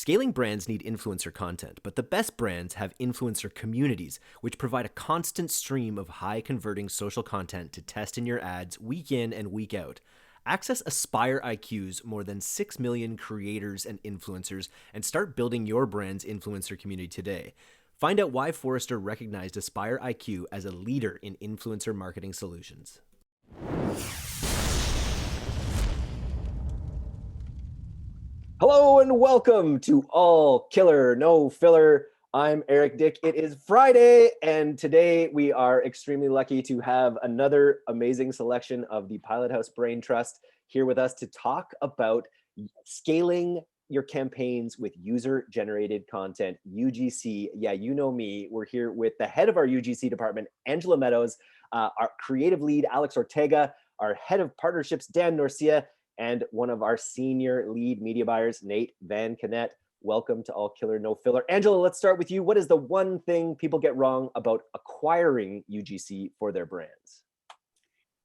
Scaling brands need influencer content, but the best brands have influencer communities, which provide a constant stream of high converting social content to test in your ads week in and week out. Access Aspire IQ's more than 6 million creators and influencers and start building your brand's influencer community today. Find out why Forrester recognized Aspire IQ as a leader in influencer marketing solutions. Hello and welcome to All Killer No Filler. I'm Eric Dick. It is Friday, and today we are extremely lucky to have another amazing selection of the Pilothouse Brain Trust here with us to talk about scaling your campaigns with user-generated content, UGC. Yeah, you know me. We're here with the head of our UGC department, Angela Meadows, our creative lead, Alex Ortega, our head of partnerships, Dan Norcia, and one of our senior lead media buyers, Nate Vankoughnet. Welcome to All Killer No Filler. Angela, let's start with you. What is the one thing people get wrong about acquiring UGC for their brands?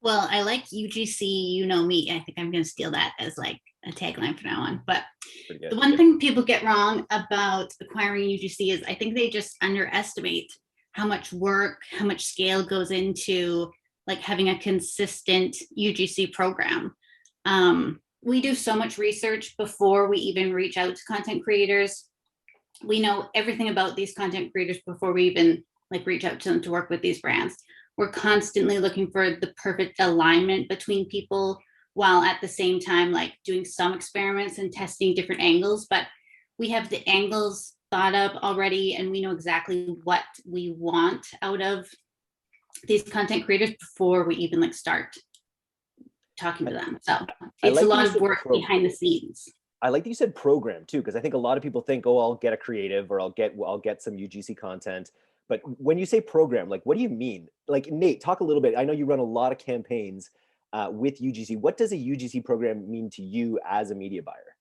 Well, I like UGC, you know me. I think I'm going to steal that as like a tagline from now on. But the one thing people get wrong about acquiring UGC is I think they just underestimate how much work, how much scale goes into like having a consistent UGC program. We do so much research before we even reach out to content creators. We know everything about these content creators before we even like reach out to them to work with these brands. We're constantly looking for the perfect alignment between people while at the same time like doing some experiments and testing different angles, but we have the angles thought up already and we know exactly what we want out of these content creators before we even like start talking to them. So it's a lot of work behind the scenes. I like that you said program too, because I think a lot of people think, oh, I'll get a creative or I'll get some UGC content. But when you say program, like, what do you mean? Like, Nate, talk a little bit. I know you run a lot of campaigns with UGC. What does a UGC program mean to you as a media buyer?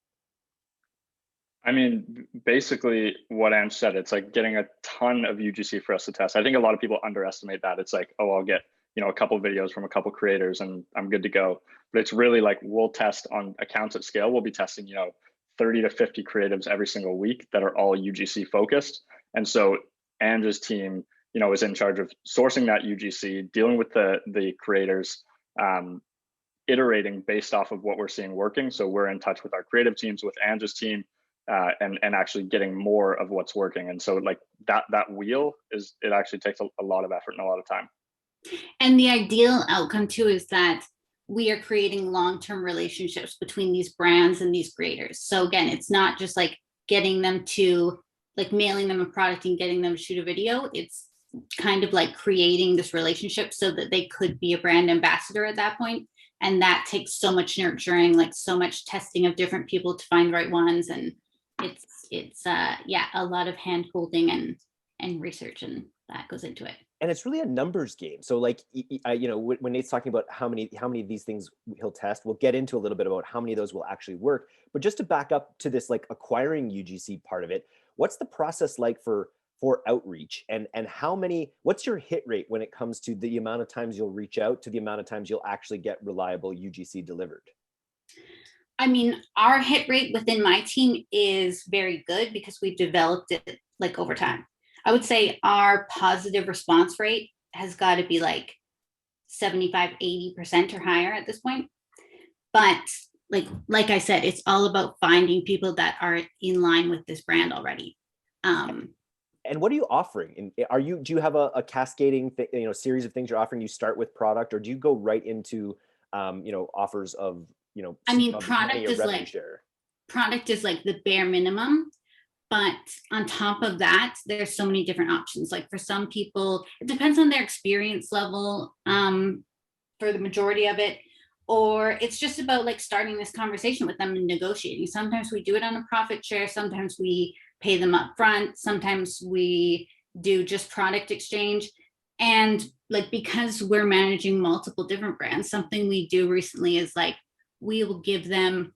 I mean, basically what Ange said, it's like getting a ton of UGC for us to test. I think a lot of people underestimate that. It's like, oh, I'll get, a couple of videos from a couple of creators and I'm good to go. But it's really like, we'll test on accounts at scale. We'll be testing, 30 to 50 creatives every single week that are all UGC focused. And so Ange's team, is in charge of sourcing that UGC, dealing with the creators, iterating based off of what we're seeing working. So we're in touch with our creative teams, with Ange's team, and actually getting more of what's working. And so like that wheel it actually takes a lot of effort and a lot of time. And the ideal outcome too is that we are creating long-term relationships between these brands and these creators. So again, it's not just like getting them to like mailing them a product and getting them to shoot a video. It's kind of like creating this relationship so that they could be a brand ambassador at that point. And that takes so much nurturing, like so much testing of different people to find the right ones. And it's a lot of hand holding and research, and that goes into it. And it's really a numbers game. So like, when Nate's talking about how many of these things he'll test, we'll get into a little bit about how many of those will actually work. But just to back up to this, like acquiring UGC part of it, what's the process like for outreach and what's your hit rate when it comes to the amount of times you'll reach out to the amount of times you'll actually get reliable UGC delivered? I mean, our hit rate within my team is very good because we've developed it like over time. I would say our positive response rate has got to be like 75, 80% or higher at this point. But like I said, it's all about finding people that are in line with this brand already. And what are you offering? Do you have a cascading series of things you're offering? You start with product, or do you go right into offers of I mean, product is like the bare minimum. But on top of that, there's so many different options. Like for some people, it depends on their experience level for the majority of it, or it's just about like starting this conversation with them and negotiating. Sometimes we do it on a profit share. Sometimes we pay them up front. Sometimes we do just product exchange. And like, because we're managing multiple different brands, something we do recently is like, we will give them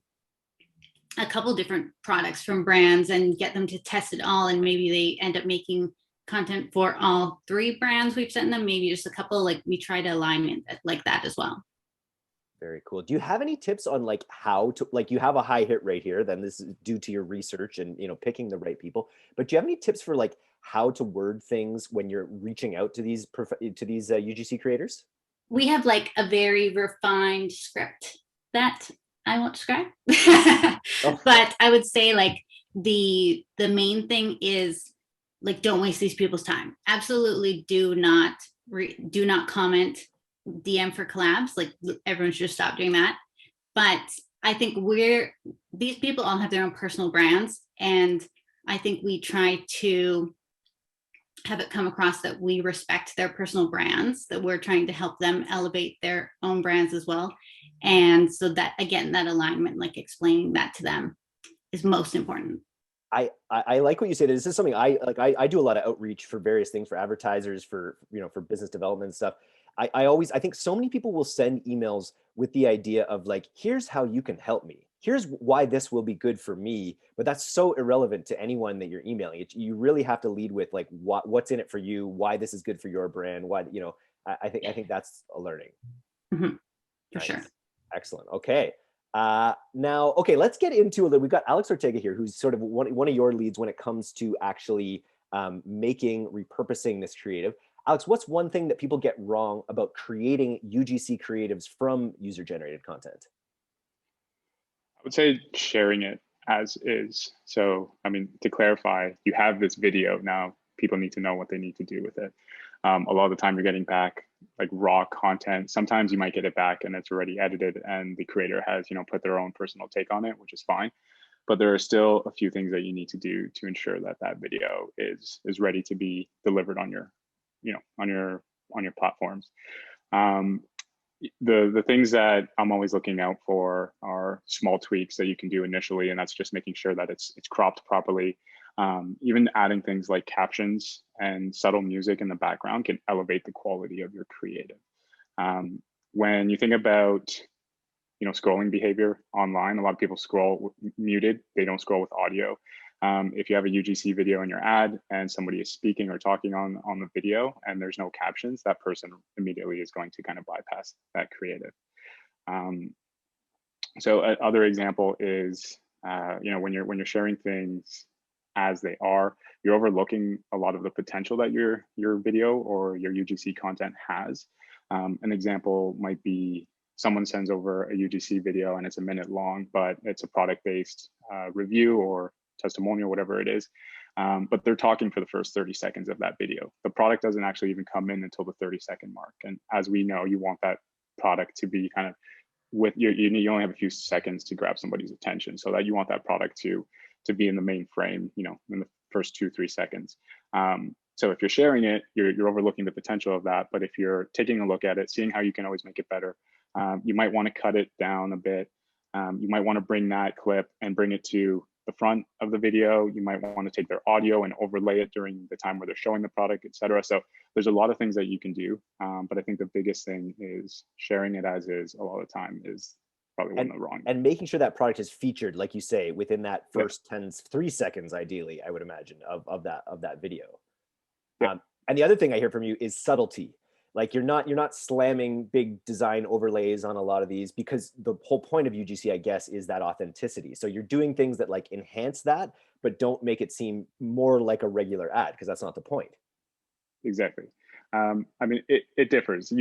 a couple different products from brands and get them to test it all, and maybe they end up making content for all three brands we've sent them, maybe just a couple. Like we try to align it like that as well. Very cool. Do you have any tips on like how to, like, you have a high hit rate here, then this is due to your research and, you know, picking the right people, but do you have any tips for like how to word things when you're reaching out to these UGC creators? We have like a very refined script that I won't describe. Oh, But I would say like the main thing is like, don't waste these people's time. Absolutely do not comment DM for collabs. Like, everyone should stop doing that. But I think these people all have their own personal brands, and I think we try to have it come across that we respect their personal brands, that we're trying to help them elevate their own brands as well. And so that, again, that alignment, like explaining that to them, is most important. I like what you say. This is something I like. I do a lot of outreach for various things, for advertisers, for, you know, for business development and stuff. I think so many people will send emails with the idea of like, here's how you can help me. Here's why this will be good for me. But that's so irrelevant to anyone that you're emailing. You really have to lead with like what's in it for you, why this is good for your brand, why, you know, I think that's a learning. Mm-hmm. For Nice. sure. Excellent. Okay. Now, okay, let's get into a little. We've got Alex Ortega here, who's sort of one of your leads when it comes to actually repurposing this creative. Alex, what's one thing that people get wrong about creating UGC creatives from user-generated content? I would say sharing it as is. So, I mean, to clarify, you have this video now, people need to know what they need to do with it. A lot of the time you're getting back like raw content. Sometimes you might get it back and it's already edited and the creator has, you know, put their own personal take on it, which is fine. But there are still a few things that you need to do to ensure that that video is ready to be delivered on your, you know, on your platforms. The things that I'm always looking out for are small tweaks that you can do initially, and that's just making sure that it's cropped properly. Even adding things like captions and subtle music in the background can elevate the quality of your creative. When you think about, you know, scrolling behavior online, a lot of people scroll muted, they don't scroll with audio. If you have a UGC video in your ad and somebody is speaking or talking on the video and there's no captions, that person immediately is going to kind of bypass that creative. So another example is, you know, when you're sharing things as they are, you're overlooking a lot of the potential that your video or your UGC content has. An example might be someone sends over a UGC video and it's a minute long, but it's a product-based review or testimonial, whatever it is. But they're talking for the first 30 seconds of that video. The product doesn't actually even come in until the 30-second mark. And as we know, you want that product to be kind of with you only have a few seconds to grab somebody's attention, so that you want that product to be in the main frame, you know, in the first 2-3 seconds. So if you're sharing it, you're overlooking the potential of that. But if you're taking a look at it, seeing how you can always make it better, you might want to cut it down a bit. You might want to bring that clip and bring it to the front of the video. You might want to take their audio and overlay it during the time where they're showing the product, etc. So there's a lot of things that you can do. But I think the biggest thing is sharing it as is a lot of the time is probably one of the wrong. And making sure that product is featured, like you say, within that first 3 seconds, ideally, I would imagine, of that video. Yeah. And the other thing I hear from you is subtlety. Like you're not slamming big design overlays on a lot of these, because the whole point of UGC, I guess, is that authenticity. So you're doing things that like enhance that, but don't make it seem more like a regular ad, because that's not the point. Exactly. I mean, it differs.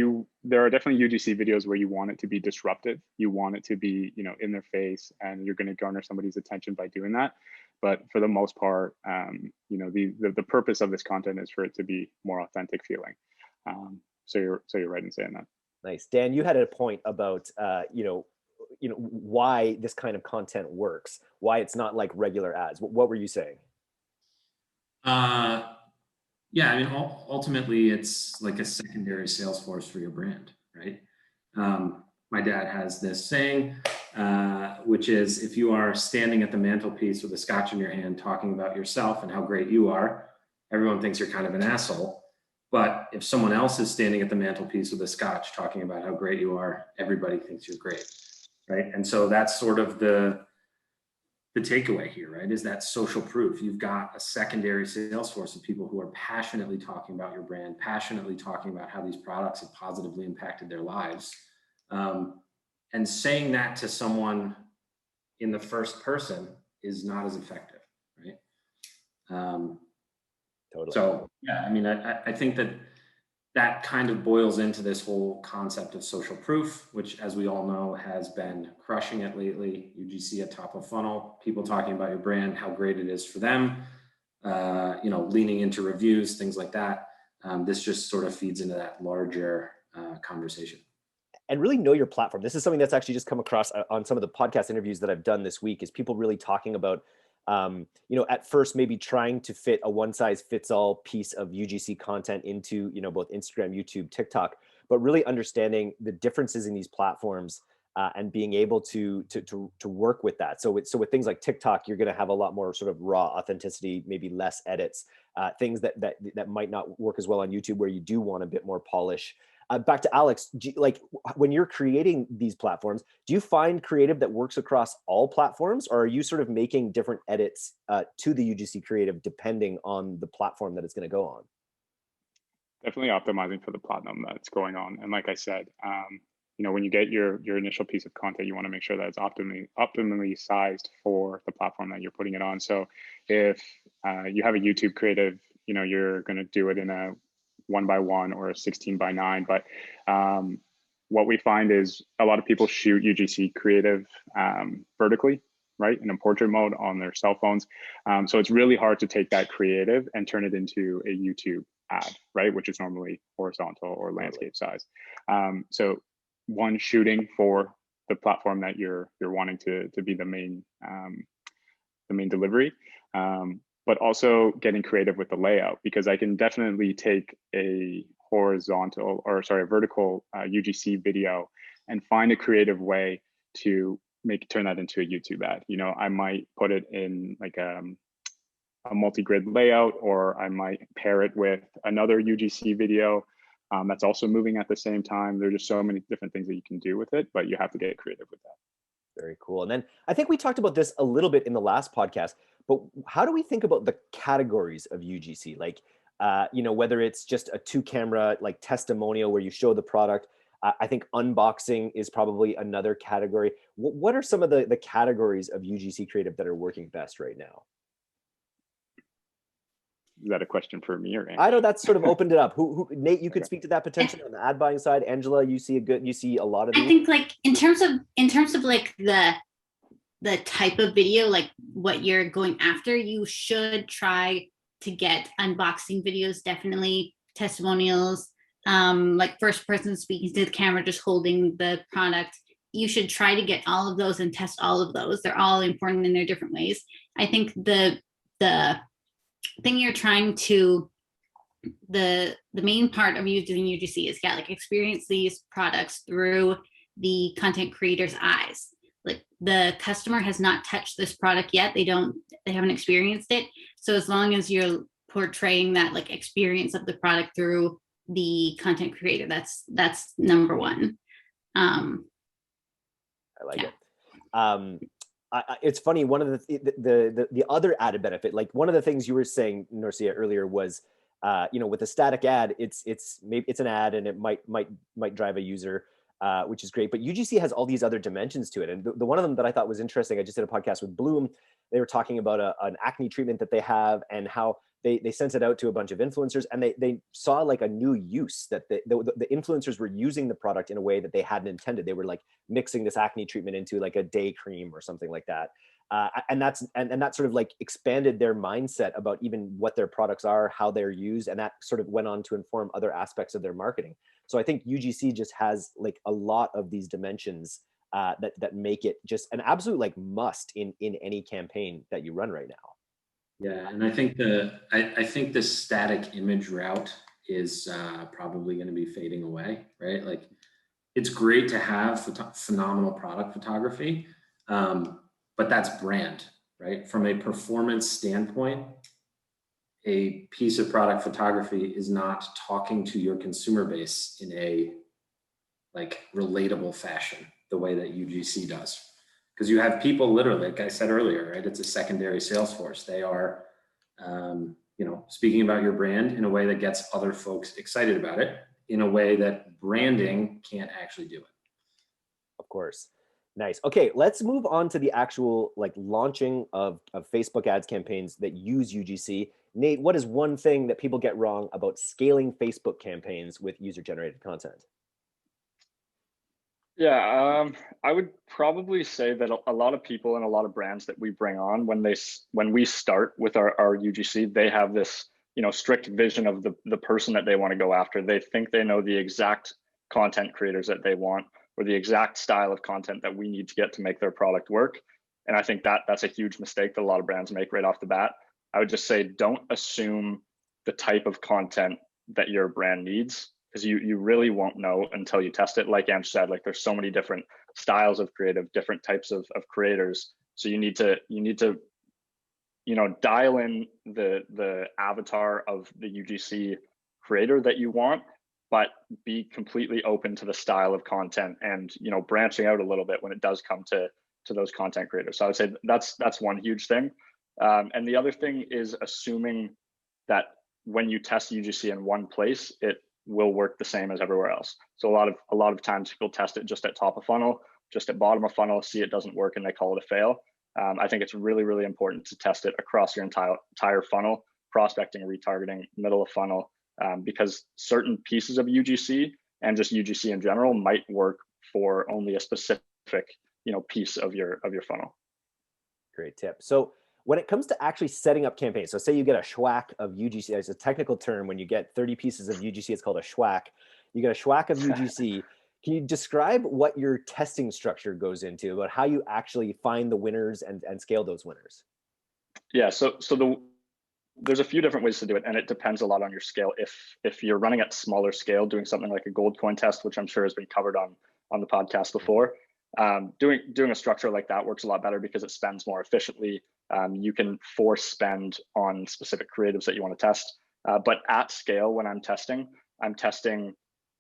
There are definitely UGC videos where you want it to be disruptive. You want it to be, you know, in their face, and you're going to garner somebody's attention by doing that. But for the most part, you know, the purpose of this content is for it to be more authentic feeling. So you're right in saying that. Nice. Dan, you had a point about you know why this kind of content works, why it's not like regular ads. What were you saying? Yeah, I mean, ultimately, it's like a secondary sales force for your brand, right? My dad has this saying, which is, if you are standing at the mantelpiece with a scotch in your hand talking about yourself and how great you are, everyone thinks you're kind of an asshole. But if someone else is standing at the mantelpiece with a scotch talking about how great you are, everybody thinks you're great, right? And so that's sort of the takeaway here, right? Is that social proof. You've got a secondary sales force of people who are passionately talking about your brand, passionately talking about how these products have positively impacted their lives. And saying that to someone in the first person is not as effective, right? Totally. So yeah, I mean, I think that kind of boils into this whole concept of social proof, which, as we all know, has been crushing it lately. UGC at top of funnel, people talking about your brand, how great it is for them, leaning into reviews, things like that. This just sort of feeds into that larger conversation. And really know your platform. This is something that's actually just come across on some of the podcast interviews that I've done this week, is people really talking about, at first maybe trying to fit a one size fits all piece of UGC content into, both Instagram, YouTube, TikTok, but really understanding the differences in these platforms and being able to work with that. So with things like TikTok, you're going to have a lot more sort of raw authenticity, maybe less edits, things that might not work as well on YouTube, where you do want a bit more polish. Back to Alex, when you're creating these platforms, do you find creative that works across all platforms, or are you sort of making different edits to the UGC creative depending on the platform that it's going to go on? Definitely optimizing for the platform that's going on. And like I said, when you get your initial piece of content, you want to make sure that it's optimally sized for the platform that you're putting it on. So if you have a YouTube creative, you're going to do it in a 1x1 or a 16x9. But what we find is a lot of people shoot UGC creative vertically, right, in a portrait mode on their cell phones. So it's really hard to take that creative and turn it into a YouTube ad, right, which is normally horizontal or landscape size. So one, shooting for the platform that you're wanting to be the main delivery. But also getting creative with the layout, because I can definitely take a vertical UGC video and find a creative way to turn that into a YouTube ad. I might put it in like a multi-grid layout, or I might pair it with another UGC video that's also moving at the same time. There's just so many different things that you can do with it, but you have to get creative with that. Very cool. And then I think we talked about this a little bit in the last podcast, but how do we think about the categories of UGC? Like, whether it's just a 2-camera like testimonial where you show the product. I think unboxing is probably another category. What are some of the categories of UGC creative that are working best right now? Is that a question for me or Andy? I know that's sort of opened it up. Who Nate, you could speak to that potentially on the ad buying side. Angela, you see a lot of these? I think like in terms of like the type of video, like what you're going after, you should try to get unboxing videos, definitely testimonials, like first person speaking to the camera, just holding the product. You should try to get all of those and test all of those. They're all important in their different ways. I think the thing you're trying to, the main part of using UGC is experience these products through the content creator's eyes. Like the customer has not touched this product yet. They haven't experienced it. So as long as you're portraying that like experience of the product through the content creator, that's number one. I like it. It's funny. One of the other added benefit, like one of the things you were saying, Norcia, earlier was, with a static ad, it's an ad and it might drive a user, which is great. But UGC has all these other dimensions to it, and the one of them that I thought was interesting, I just did a podcast with Bloom. They were talking about an acne treatment that they have and how they sent it out to a bunch of influencers, and they saw like a new use that the influencers were using the product in a way that they hadn't intended. They were like mixing this acne treatment into like a day cream or something like that. And that sort of like expanded their mindset about even what their products are, how they're used, and that sort of went on to inform other aspects of their marketing. So I think UGC just has like a lot of these dimensions that make it just an absolute like must in any campaign that you run right now. Yeah, and I think the static image route is probably going to be fading away, right? Like, it's great to have phenomenal product photography, but that's brand, right? From a performance standpoint, a piece of product photography is not talking to your consumer base in a like relatable fashion the way that UGC does. Because you have people literally, like I said earlier, right? It's a secondary sales force. They are, speaking about your brand in a way that gets other folks excited about it, in a way that branding can't actually do it. Of course. Nice. Okay, let's move on to the actual like launching of Facebook ads campaigns that use UGC. Nate, what is one thing that people get wrong about scaling Facebook campaigns with user-generated content? Yeah, I would probably say that a lot of people and a lot of brands that we bring on, when we start with our UGC, they have this, you know, strict vision of the person that they want to go after. They think they know the exact content creators that they want, or the exact style of content that we need to get to make their product work. And I think that that's a huge mistake that a lot of brands make right off the bat. I would just say, don't assume the type of content that your brand needs, because you really won't know until you test it. Like Ange said, like there's so many different styles of creative, different types of creators. So you need to, you know, dial in the avatar of the UGC creator that you want, but be completely open to the style of content and, you know, branching out a little bit when it does come to those content creators. So I would say that's one huge thing. And the other thing is assuming that when you test UGC in one place, it will work the same as everywhere else. So a lot of times people test it just at top of funnel, just at bottom of funnel, see it doesn't work, and they call it a fail. I think it's really, really important to test it across your entire funnel, prospecting, retargeting, middle of funnel, because certain pieces of UGC and just UGC in general might work for only a specific, you know, piece of your funnel. Great tip. So when it comes to actually setting up campaigns, so say you get a schwack of UGC, there's a technical term when you get 30 pieces of UGC, it's called a schwack. You get a schwack of UGC. Can you describe what your testing structure goes into, about how you actually find the winners and scale those winners? Yeah, there's a few different ways to do it, and it depends a lot on your scale. If you're running at smaller scale, doing something like a gold coin test, which I'm sure has been covered on the podcast before, doing a structure like that works a lot better because it spends more efficiently. You can force spend on specific creatives that you want to test. But at scale, when I'm testing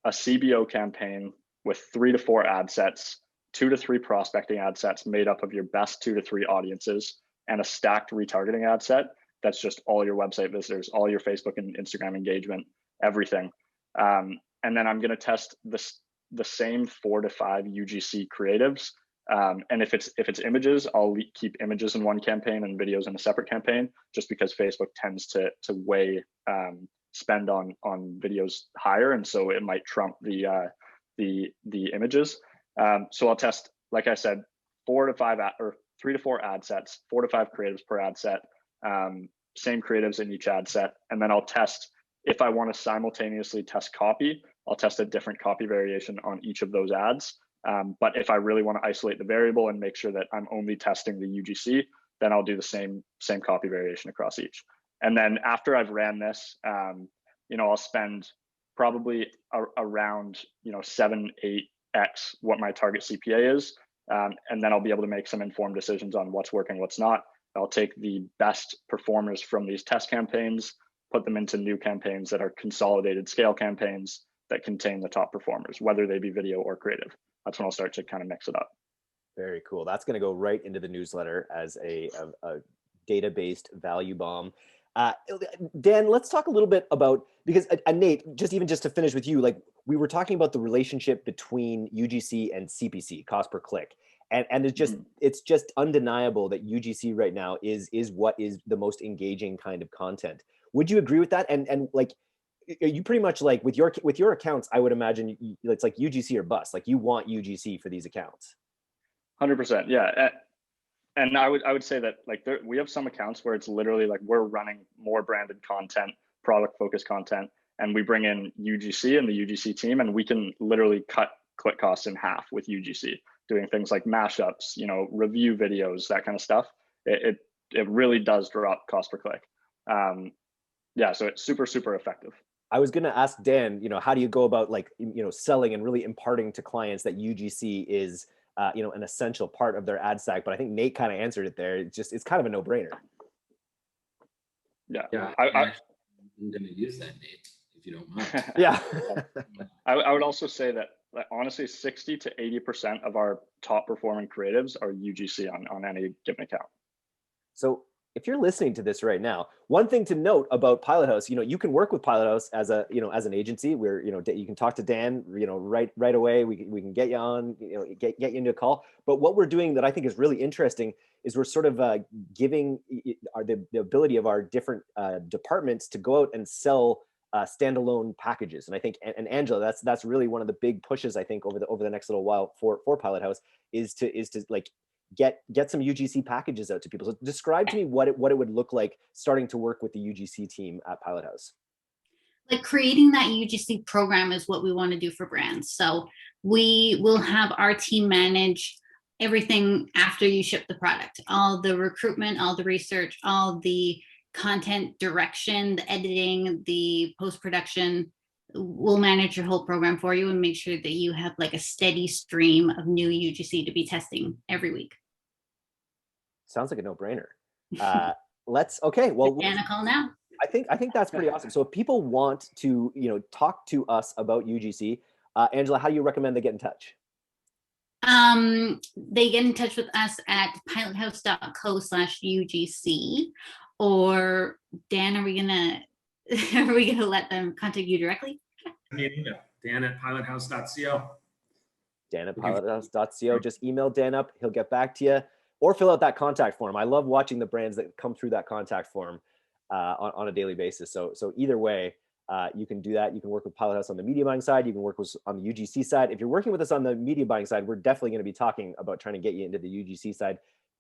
a CBO campaign with 3 to 4 ad sets, 2 to 3 prospecting ad sets made up of your best 2 to 3 audiences, and a stacked retargeting ad set that's just all your website visitors, all your Facebook and Instagram engagement, everything. And then I'm going to test the same 4 to 5 UGC creatives. And if it's images, I'll keep images in one campaign and videos in a separate campaign, just because Facebook tends to weigh spend on videos higher, and so it might trump the images. So I'll test, like I said, 3 to 4 ad sets, 4 to 5 creatives per ad set, same creatives in each ad set, and then I'll test, if I want to simultaneously test copy, I'll test a different copy variation on each of those ads. But if I really want to isolate the variable and make sure that I'm only testing the UGC, then I'll do the same copy variation across each. And then after I've ran this, you know, I'll spend probably around, you know, 7-8x what my target CPA is. And then I'll be able to make some informed decisions on what's working, what's not. I'll take the best performers from these test campaigns, put them into new campaigns that are consolidated scale campaigns that contain the top performers, whether they be video or creative. That's when I'll start to kind of mix it up. Very cool. That's going to go right into the newsletter as a data-based value bomb. Dan, let's talk a little bit about, because Nate, just to finish with you, like we were talking about the relationship between UGC and CPC, cost per click. And it's just undeniable that UGC right now is what is the most engaging kind of content. Would you agree with that? And like, you pretty much like with your accounts, I would imagine it's like UGC or bust. Like you want UGC for these accounts. 100%, yeah. And I would say that like we have some accounts where it's literally like we're running more branded content, product focused content, and we bring in UGC and the UGC team, and we can literally cut click costs in half with UGC, doing things like mashups, you know, review videos, that kind of stuff. It really does drop cost per click. Yeah, so it's super, super effective. I was going to ask Dan, you know, how do you go about like, you know, selling and really imparting to clients that UGC is, you know, an essential part of their ad stack? But I think Nate kind of answered it there. It's kind of a no-brainer. Yeah. I'm going to use that, Nate, if you don't mind. Yeah. I would also say that honestly, 60 to 80% of our top performing creatives are UGC on any given account. So if you're listening to this right now, one thing to note about Pilothouse, you can work with Pilothouse as a, as an agency where, you can talk to Dan, right away. We can get you on, get you into a call. But what we're doing that I think is really interesting is we're sort of giving the ability of our different departments to go out and sell standalone packages. And I think, and Angela, that's really one of the big pushes, I think, over the next little while for Pilothouse is to like get some UGC packages out to people. So describe to me what it would look like starting to work with the UGC team at Pilothouse. Like creating that UGC program is what we want to do for brands. So we will have our team manage everything after you ship the product, all the recruitment, all the research, all the content direction, the editing, the post-production. We'll manage your whole program for you and make sure that you have like a steady stream of new UGC to be testing every week. Sounds like a no-brainer. Okay. Well, Dan a call now. I think that's pretty awesome. So if people want to, talk to us about UGC, Angela, how do you recommend they get in touch? They get in touch with us at pilothouse.co/UGC, or Dan, are we gonna let them contact you directly? Dan at pilothouse.co. Dan at pilothouse.co. Just email Dan up. He'll get back to you, or fill out that contact form. I love watching the brands that come through that contact form on a daily basis. So either way, you can do that. You can work with Pilothouse on the media buying side. You can work with on the UGC side. If you're working with us on the media buying side, we're definitely going to be talking about trying to get you into the UGC side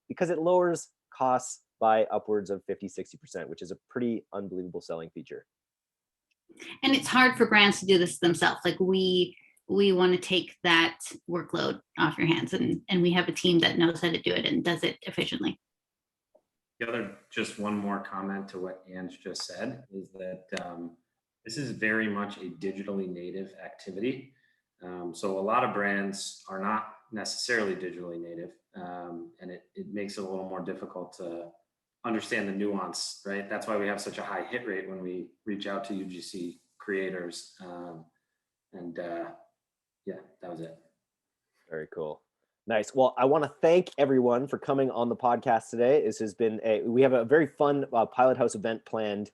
because it lowers costs by upwards of 50-60%, which is a pretty unbelievable selling feature. And it's hard for brands to do this themselves. Like we want to take that workload off your hands, and we have a team that knows how to do it and does it efficiently. The other, just one more comment to what Ange just said, is that this is very much a digitally native activity. So a lot of brands are not necessarily digitally native, and it makes it a little more difficult to understand the nuance, right? That's why we have such a high hit rate when we reach out to UGC creators. Yeah, that was it. Very cool. Nice. Well, I want to thank everyone for coming on the podcast today. This has been we have a very fun Pilothouse event planned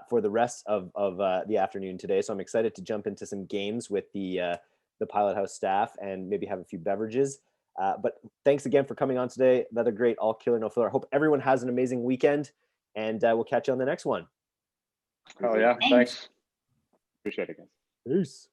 for the rest of the afternoon today. So I'm excited to jump into some games with the Pilothouse staff and maybe have a few beverages. But thanks again for coming on today. Another great all killer, no filler. I hope everyone has an amazing weekend, and we'll catch you on the next one. Oh yeah, thanks. Appreciate it, guys. Peace.